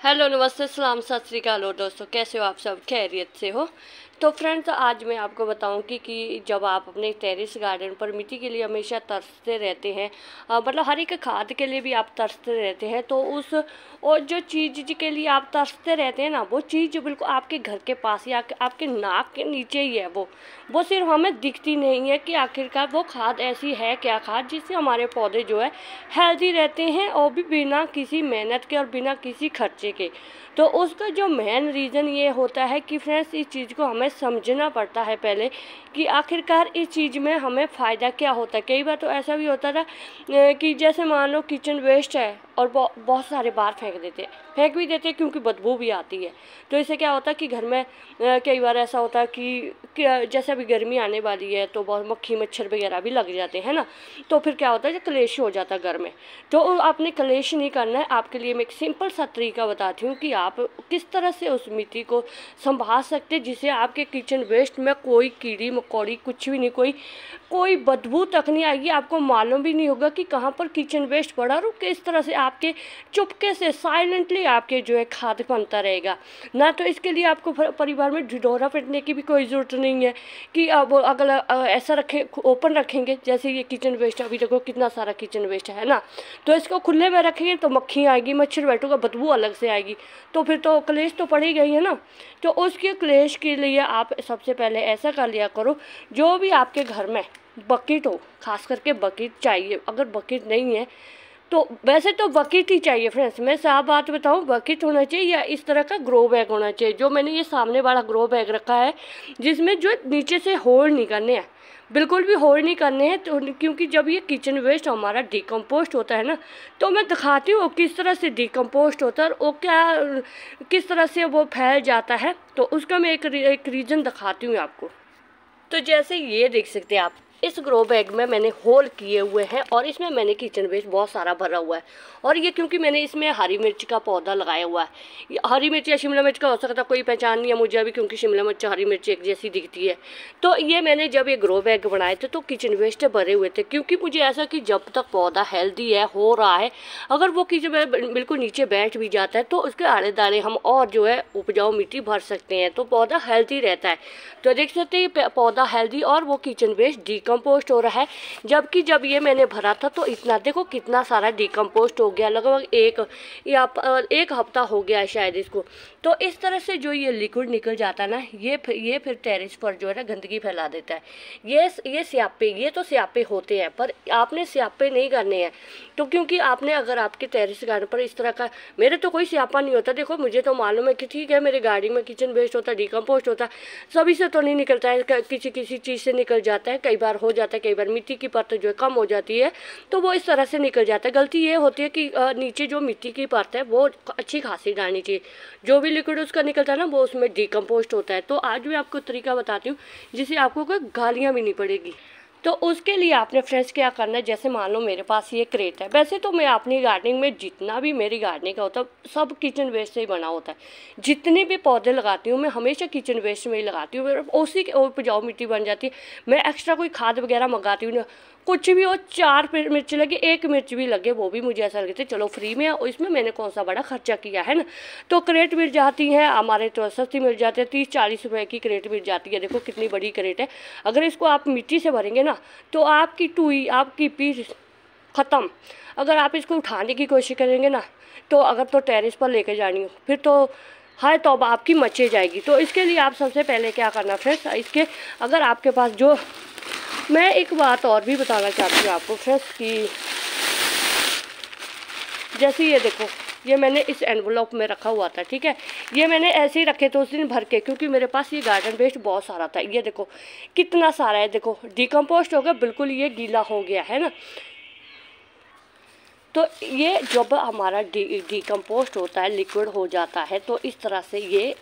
Hello, नमस्ते, सलाम, सत श्री अकाल। और दोस्तों, कैसे हो आप सब? खैरियत से हो? तो फ्रेंड्स, आज मैं आपको बताऊंगी कि जब आप अपने टेरेस गार्डन पर मिट्टी के लिए हमेशा तरसते रहते हैं, मतलब हर एक खाद के लिए भी आप तरसते रहते हैं, तो उस और जो चीज़ के लिए आप तरसते रहते हैं ना, वो चीज़ बिल्कुल आपके घर के पास या आपके नाक के नीचे ही है। वो सिर्फ हमें दिखती नहीं है कि आखिरकार वो खाद ऐसी है क्या खाद जिससे हमारे पौधे जो है हेल्दी रहते हैं, और भी बिना किसी मेहनत के और बिना किसी खर्चे के। तो उसका जो मेन रीज़न ये होता है कि फ्रेंड्स, इस चीज़ को हमें समझना पड़ता है पहले कि आखिरकार इस चीज़ में हमें फ़ायदा क्या होता है। कई बार तो ऐसा भी होता था कि जैसे मान लो किचन वेस्ट है और बहुत सारे बाहर फेंक भी देते हैं क्योंकि बदबू भी आती है। तो इससे क्या होता है कि घर में कई बार ऐसा होता है कि जैसे अभी गर्मी आने वाली है तो बहुत मक्खी मच्छर वगैरह भी लग जाते हैं ना। तो फिर क्या होता है, जो कलेश हो जाता है घर में। तो आपने कलेश नहीं करना है। आपके लिए मैं एक सिंपल सा तरीका बताती हूँ कि आप किस तरह से उस मिट्टी को संभाल सकते हैं जिससे आपके किचन वेस्ट में कोई कीड़ी मकोड़ी कुछ भी नहीं, कोई बदबू तक नहीं आएगी। आपको मालूम भी नहीं होगा कि कहाँ पर किचन वेस्ट पड़ा और किस तरह से आपके चुपके से साइलेंटली आपके जो है खाद बनता रहेगा ना। तो इसके लिए आपको परिवार में ढिढोरा पिटने की भी कोई ज़रूरत नहीं है कि अब अगर ऐसा रखें, ओपन रखेंगे। जैसे ये किचन वेस्ट, अभी देखो कितना सारा किचन वेस्ट है ना, तो इसको खुले में रखेंगे तो मक्खी आएगी, मच्छर बैठेगा, बदबू अलग से आएगी, तो फिर तो क्लेश तो पड़ ही गई है ना। तो उसके क्लेश के लिए आप सबसे पहले ऐसा कर लिया करो, जो भी आपके घर में बकेट हो, खास करके बकेट चाहिए। अगर बकेट नहीं है तो वैसे तो बकेट ही चाहिए फ्रेंड्स। मैं साफ बात बताऊं, बकेट होना चाहिए या इस तरह का ग्रो बैग होना चाहिए। जो मैंने ये सामने वाला ग्रो बैग रखा है जिसमें जो नीचे से होल नहीं करने हैं, बिल्कुल भी होल नहीं करने हैं। तो क्योंकि जब ये किचन वेस्ट हमारा डिकम्पोस्ट होता है ना, तो मैं दिखाती हूँ किस तरह से डिकम्पोस्ट होता है और वो किस तरह से वो फैल जाता है। तो उसका मैं एक रीज़न दिखाती हूँ आपको। तो जैसे ये देख सकते हैं आप, इस ग्रो बैग में मैंने होल किए हुए हैं और इसमें मैंने किचन वेस्ट बहुत सारा भरा हुआ है। और ये क्योंकि मैंने इसमें हरी मिर्च का पौधा लगाया हुआ है। हरी मिर्च या शिमला मिर्च का हो सकता है, कोई पहचान नहीं है मुझे अभी, क्योंकि शिमला मिर्च हरी मिर्च एक जैसी दिखती है। तो ये मैंने जब ये ग्रो बैग बनाए थे तो किचन वेस्ट भरे हुए थे, क्योंकि मुझे ऐसा कि जब तक पौधा हेल्दी है, हो रहा है, अगर वो किचन में बिल्कुल नीचे बैठ भी जाता है तो उसके आड़े दाने हम और जो है उपजाऊ मिट्टी भर सकते हैं, तो पौधा हेल्दी रहता है। तो देख सकते हैं पौधा हेल्दी और वो किचन वेस्ट डिकम्पोस्ट हो रहा है। जबकि जब ये मैंने भरा था तो इतना देखो कितना सारा डिकम्पोस्ट हो गया, लगभग एक हफ्ता हो गया है शायद इसको। तो इस तरह से जो ये लिक्विड निकल जाता है ना, ये फिर टेरेस पर जो है ना गंदगी फैला देता है। ये स्यापे, ये तो स्यापे होते हैं, पर आपने स्यापे नहीं करने हैं। तो क्योंकि आपने अगर आपके टेरेस गार्डन पर इस तरह का, मेरे तो कोई स्यापा नहीं होता, देखो मुझे तो मालूम है कि ठीक है मेरे गार्डन में किचन वेस्ट होता है, डिकम्पोस्ट होता है, सभी से तो नहीं निकलता है, किसी चीज़ से निकल जाता है। कई बार हो जाता है, कई बार मिट्टी की परत जो है कम हो जाती है तो वो इस तरह से निकल जाता है। गलती ये होती है कि नीचे जो मिट्टी की परत है वो अच्छी खासी डालनी चाहिए। जो भी लिक्विड उसका निकलता है ना, वो उसमें डिकम्पोस्ट होता है। तो आज मैं आपको तरीका बताती हूँ जिससे आपको कोई गालियाँ भी नहीं पड़ेगी। तो उसके लिए आपने फ्रेंड्स क्या करना है, जैसे मान लो मेरे पास ये क्रेट है। वैसे तो मैं अपनी गार्डनिंग में जितना भी मेरी गार्डनिंग का होता है सब किचन वेस्ट से ही बना होता है। जितने भी पौधे लगाती हूँ मैं हमेशा किचन वेस्ट में ही लगाती हूँ, उसी के उपजाऊ मिट्टी बन जाती है। मैं एक्स्ट्रा कोई खाद वगैरह मंगाती हूँ ना, कुछ भी हो, 4 मिर्च लगे, 1 मिर्च भी लगे, वो भी मुझे ऐसा लगता है चलो फ्री में, और इसमें मैंने कौन सा बड़ा खर्चा किया है ना। तो क्रेट मिल जाती है हमारे, तो सस्ती मिल जाती है, 30-40 रुपए की क्रेट मिल जाती है। देखो कितनी बड़ी क्रेट है। अगर इसको आप मिट्टी से भरेंगे ना तो आपकी टूई, आपकी पीस ख़त्म। अगर आप इसको उठाने की कोशिश करेंगे ना, तो अगर तो टेरेस पर लेके जानी हो फिर तो हाय तौबा आपकी मचे जाएगी। तो इसके लिए आप सबसे पहले क्या करना फ्रेंड्स, इसके अगर आपके पास जो, मैं एक बात और भी बताना चाहती हूँ आपको फ्रेंड्स कि जैसे ये देखो, ये मैंने इस एनवलप में रखा हुआ था, ठीक है। ये मैंने ऐसे ही रखे थे उस दिन भर के, क्योंकि मेरे पास ये गार्डन वेस्ट बहुत सारा था। ये देखो कितना सारा है, देखो डिकम्पोस्ट हो गया, बिल्कुल ये गीला हो गया है ना। तो ये जब हमारा डिकम्पोस्ट होता है, लिक्विड हो जाता है, तो इस तरह से ये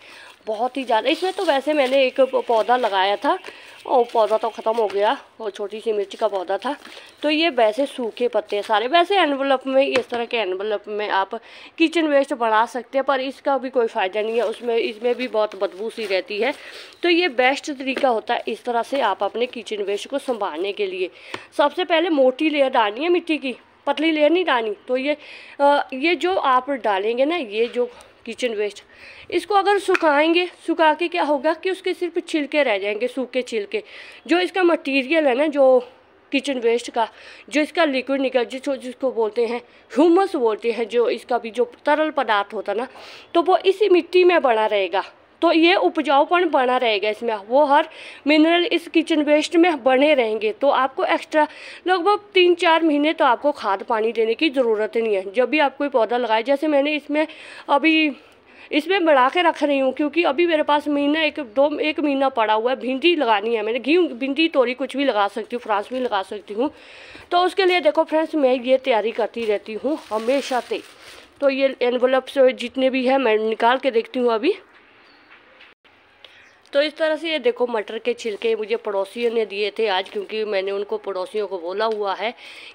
बहुत ही ज़्यादा, इसमें तो वैसे मैंने एक पौधा लगाया था और पौधा तो ख़त्म हो गया, और छोटी सी मिर्च का पौधा था। तो ये वैसे सूखे पत्ते सारे, वैसे एनवलप में, इस तरह के एनवलप में आप किचन वेस्ट बना सकते हैं, पर इसका भी कोई फ़ायदा नहीं है, इसमें भी बहुत बदबू सी रहती है। तो ये बेस्ट तरीका होता है इस तरह से आप अपने किचन वेस्ट को संभालने के लिए। सबसे पहले मोटी लेयर डालनी है मिट्टी की, पतली लेयर नहीं डालनी। तो ये जो आप डालेंगे ना, ये जो किचन वेस्ट, इसको अगर सुखाएंगे, सुखा के क्या होगा कि उसके सिर्फ छिलके रह जाएंगे, सूखे छिलके। जो इसका मटेरियल है ना, जो किचन वेस्ट का, जो इसका लिक्विड निकल जिसको बोलते हैं ह्यूमस बोलते हैं, जो इसका भी जो तरल पदार्थ होता ना, तो वो इसी मिट्टी में बना रहेगा। तो ये उपजाऊपन बना रहेगा इसमें, वो हर मिनरल इस किचन वेस्ट में बने रहेंगे। तो आपको एक्स्ट्रा लगभग 3-4 महीने तो आपको खाद पानी देने की ज़रूरत नहीं है। जब भी आप कोई पौधा लगाए, जैसे मैंने इसमें बढ़ा के रख रही हूँ, क्योंकि अभी मेरे पास महीना एक महीना पड़ा हुआ है। भिंडी लगानी है मैंने, भिंडी तोरी कुछ भी लगा सकती हूँ, फ्रांस भी लगा सकती हूँ। तो उसके लिए देखो फ्रेंड्स, मैं ये तैयारी करती रहती हूँ हमेशा से। तो ये एनवलप से जितने भी है मैं निकाल के देखती हूँ अभी। तो इस तरह से ये देखो मटर के छिलके मुझे पड़ोसियों ने दिए थे आज, क्योंकि मैंने उनको पड़ोसियों को बोला हुआ है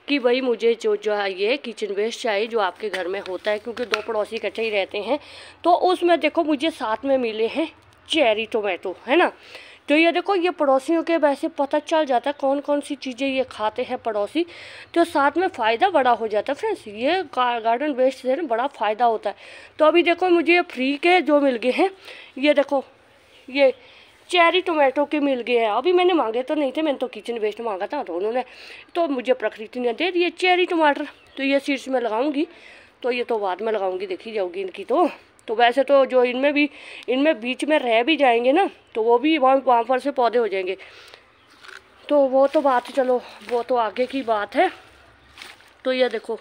कि भाई मुझे जो है ये किचन वेस्ट चाहिए जो आपके घर में होता है, क्योंकि 2 पड़ोसी इकट्ठे ही रहते हैं। तो उसमें देखो मुझे साथ में मिले हैं चेरी टोमेटो, है ना। तो ये देखो, ये पड़ोसियों के वैसे पता चल जाता है कौन कौन सी चीज़ें ये खाते हैं पड़ोसी, तो साथ में फ़ायदा बड़ा हो जाता है फ्रेंड्स। ये गार्डन वेस्ट से ना बड़ा फ़ायदा होता है। तो अभी देखो मुझे फ्री के जो मिल गए हैं, ये देखो ये चेरी टोमेटो के मिल गए हैं। अभी मैंने मांगे तो नहीं थे, मैंने तो किचन वेस्ट मांगा था, तो उन्होंने तो मुझे प्रकृति ने दे दिए चेरी टमाटर। तो ये सीड्स में लगाऊंगी, तो ये तो बाद में लगाऊंगी, देखी जाऊगी इनकी। तो वैसे तो जो इनमें बीच में रह भी जाएंगे ना, तो वो भी वहाँ पर से पौधे हो जाएंगे। तो वो तो बात, चलो वो तो आगे की बात है। तो ये देखो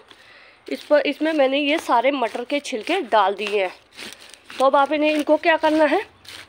इसमें मैंने ये सारे मटर के छिलके डाल दिए हैं। तो अब आपने इनको क्या करना है,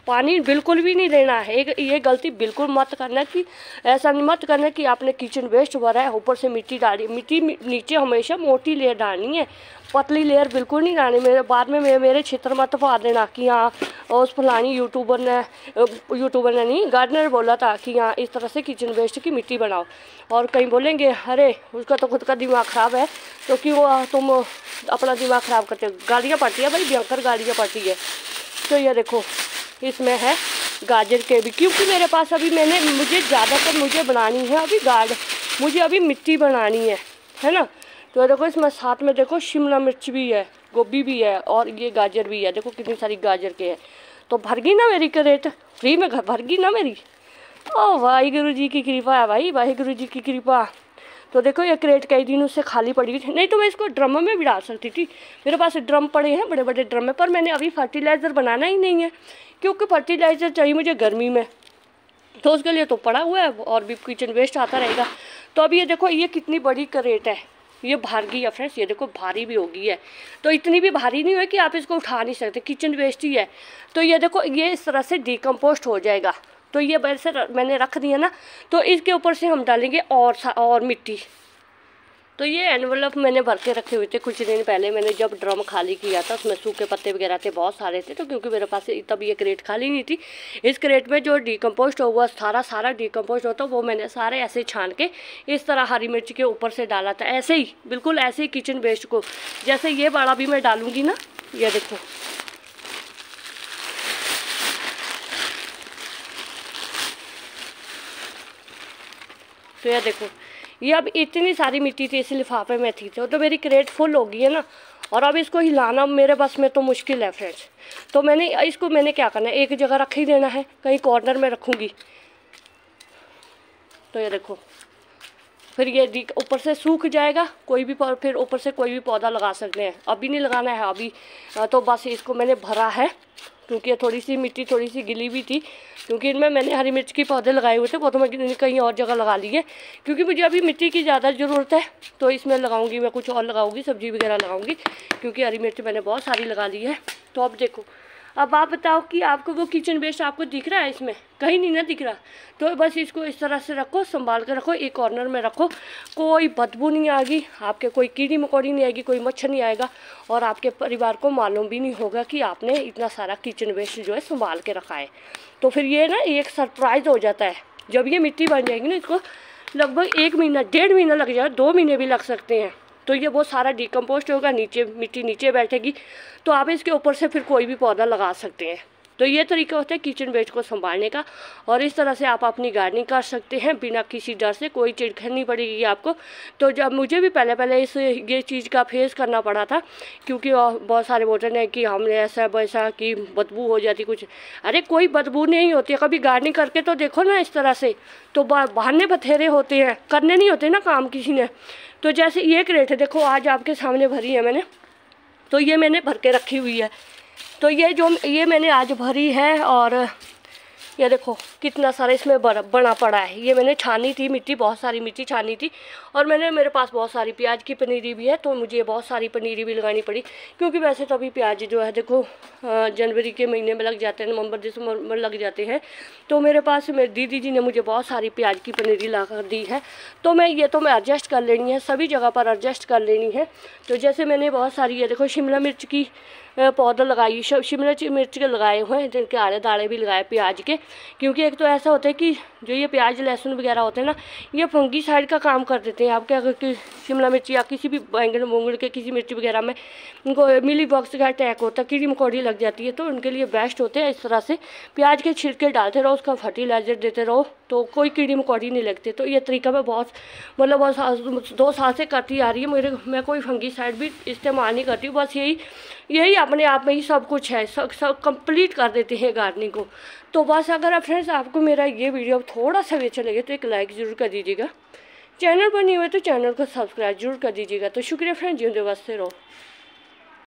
पानी बिल्कुल भी नहीं देना है। ये गलती बिल्कुल मत करना कि ऐसा मत करना कि आपने किचन वेस्ट भरा है, ऊपर से मिट्टी डाली। मिट्टी नीचे हमेशा मोटी लेयर डालनी है, पतली लेयर बिल्कुल नहीं डालनी। बाद में मेरे क्षेत्र मत पा देना कि हाँ उस फलानी यूट्यूबर ने नहीं, गार्डनर बोला था कि हाँ इस तरह से किचन वेस्ट की मिट्टी बनाओ। और कहीं बोलेंगे अरे उसका तो खुद का दिमाग ख़राब है, तो क्यों तुम अपना दिमाग ख़राब करते हो। गालियाँ पड़ती है भाई, भयंकर गालियाँ पड़ती है। तो ये देखो इसमें है गाजर के भी, क्योंकि मेरे पास अभी मुझे ज़्यादातर मुझे बनानी है अभी मुझे अभी मिट्टी बनानी है ना। तो देखो इसमें साथ में देखो शिमला मिर्च भी है, गोभी भी है और ये गाजर भी है। देखो कितनी सारी गाजर के है। तो भर गई ना मेरी क्रेट, फ्री में भर गई ना मेरी। ओ वाहिगुरु जी की कृपा है भाई, वाहिगुरु जी की कृपा। तो देखो ये क्रेट कई दिनों से खाली पड़ी हुई थी, नहीं तो मैं इसको ड्रम में भी डाल सकती थी। मेरे पास ड्रम पड़े हैं, बड़े बड़े ड्रम में, पर मैंने अभी फर्टिलाइज़र बनाना ही नहीं है, क्योंकि फर्टिलाइज़र चाहिए मुझे गर्मी में। तो उसके लिए तो पड़ा हुआ है और भी किचन वेस्ट आता रहेगा। तो अभी ये देखो ये कितनी बड़ी क्रेट है, ये भार गई है फ्रेंड्स। ये देखो भारी भी हो गई है, तो इतनी भी भारी नहीं है कि आप इसको उठा नहीं सकते, किचन वेस्ट ही है। तो ये देखो ये इस तरह से डिकम्पोस्ट हो जाएगा। तो ये वैसे मैंने रख दिया ना, तो इसके ऊपर से हम डालेंगे और मिट्टी। तो ये एनवलप मैंने भर के रखे हुए थे कुछ दिन पहले। मैंने जब ड्रम खाली किया था उसमें सूखे पत्ते वगैरह थे, बहुत सारे थे। तो क्योंकि मेरे पास तब ये क्रेट खाली नहीं थी, इस क्रेट में जो डिकम्पोस्ट हुआ सारा डिकम्पोस्ट होता वो मैंने सारे ऐसे छान के इस तरह हरी मिर्च के ऊपर से डाला था, ऐसे ही बिल्कुल ऐसे ही किचन वेस्ट को। जैसे ये बड़ा भी मैं डालूँगी ना, ये देखो तो ये देखो ये अब इतनी सारी मिट्टी थी इस लिफाफे में थी, तो मेरी क्रेट फुल हो गई है ना। और अब इसको हिलाना मेरे बस में तो मुश्किल है फ्रेंड्स। तो मैंने क्या करना है, एक जगह रख ही देना है, कहीं कॉर्नर में रखूँगी। तो ये देखो फिर ये ऊपर से सूख जाएगा, फिर ऊपर से कोई भी पौधा लगा सकते हैं। अभी नहीं लगाना है अभी, तो बस इसको मैंने भरा है, क्योंकि थोड़ी सी मिट्टी थोड़ी सी गिली भी थी, क्योंकि इनमें मैंने हरी मिर्च के पौधे लगाए हुए थे, वो तो मैं कहीं और जगह लगा लिए, क्योंकि मुझे अभी मिट्टी की ज़्यादा ज़रूरत है। तो इसमें लगाऊंगी मैं, कुछ और लगाऊंगी, सब्जी वगैरह लगाऊंगी, क्योंकि हरी मिर्च मैंने बहुत सारी लगा ली है। तो अब देखो, अब आप बताओ कि आपको वो किचन वेस्ट आपको दिख रहा है, इसमें कहीं नहीं ना दिख रहा। तो बस इसको इस तरह से रखो, संभाल कर रखो, एक कॉर्नर में रखो, कोई बदबू नहीं आएगी आपके, कोई कीड़ी मकोड़ी नहीं आएगी, कोई मच्छर नहीं आएगा, और आपके परिवार को मालूम भी नहीं होगा कि आपने इतना सारा किचन वेस्ट जो है संभाल के रखा है। तो फिर ये ना एक सरप्राइज़ हो जाता है जब ये मिट्टी बन जाएगी ना। इसको लगभग 1 महीना 1.5 महीना लग जाएगा, 2 महीने भी लग सकते हैं। तो ये वो सारा डिकम्पोस्ट होगा, नीचे मिट्टी नीचे बैठेगी, तो आप इसके ऊपर से फिर कोई भी पौधा लगा सकते हैं। तो ये तरीका होता है किचन वेस्ट को संभालने का, और इस तरह से आप अपनी गार्डनिंग कर सकते हैं बिना किसी डर से, कोई चिढ़ नहीं पड़ेगी आपको। तो जब मुझे भी पहले ये चीज़ का फेस करना पड़ा था, क्योंकि बहुत सारे बोलते हैं कि हमने ऐसा वैसा कि बदबू हो जाती कुछ। अरे कोई बदबू नहीं होती है, कभी गार्डनिंग करके तो देखो ना इस तरह से, तो बहाने बथेरे होते हैं, करने नहीं होते ना काम किसी ने। तो जैसे ये क्रेट है, देखो आज आपके सामने भरी है मैंने, तो ये मैंने भर के रखी हुई है। तो ये मैंने आज भरी है, और ये देखो कितना सारा इसमें बना पड़ा है। ये मैंने छानी थी मिट्टी, बहुत सारी मिट्टी छानी थी, और मेरे पास बहुत सारी प्याज की पनीरी भी है, तो मुझे बहुत सारी पनीरी भी लगानी पड़ी। क्योंकि वैसे तो अभी प्याज जो है देखो जनवरी के महीने में लग जाते हैं, नवंबर दिसंबर में लग जाते हैं। तो मेरे पास मेरी दीदी जी ने मुझे बहुत सारी प्याज की पनीरी ला कर दी है, तो मैं एडजस्ट कर लेनी है, सभी जगह पर एडजस्ट कर लेनी है। तो जैसे मैंने बहुत सारी ये देखो शिमला मिर्च की पौधा लगाई, शिमला मिर्च के लगाए हुए हैं, जिनके आड़े दाड़े भी लगाए प्याज के। क्योंकि एक तो ऐसा होता है कि जो ये प्याज लहसुन वगैरह होते हैं ना, ये फंगीसाइड का काम कर देते हैं आपके। अगर कि शिमला मिर्च या किसी भी बैंगन वूंगन के किसी मिर्च वगैरह में उनको मिली बॉक्स का अटैक होता है, कीड़ी मकोड़ी लग जाती है, तो उनके लिए बेस्ट होते हैं इस तरह से प्याज के छिलके डालते रहो, उसका फर्टिलाइजर देते रहो, तो कोई कीड़ी मकोड़ी नहीं लगते। तो ये तरीका मैं बहुत 2 साल से करती आ रही है। मैं कोई फंगीसाइड भी इस्तेमाल नहीं करती हूँ, बस यही अपने आप में ही सब कुछ है, सब कंप्लीट कर देते हैं गार्डनिंग को। तो बस अगर फ्रेंड्स आपको मेरा ये वीडियो थोड़ा सा भी अच्छा लगे तो एक लाइक ज़रूर कर दीजिएगा, चैनल पर नहीं हुए तो चैनल को सब्सक्राइब जरूर कर दीजिएगा। तो शुक्रिया फ्रेंड्स, जिंदे वास्ते रहो।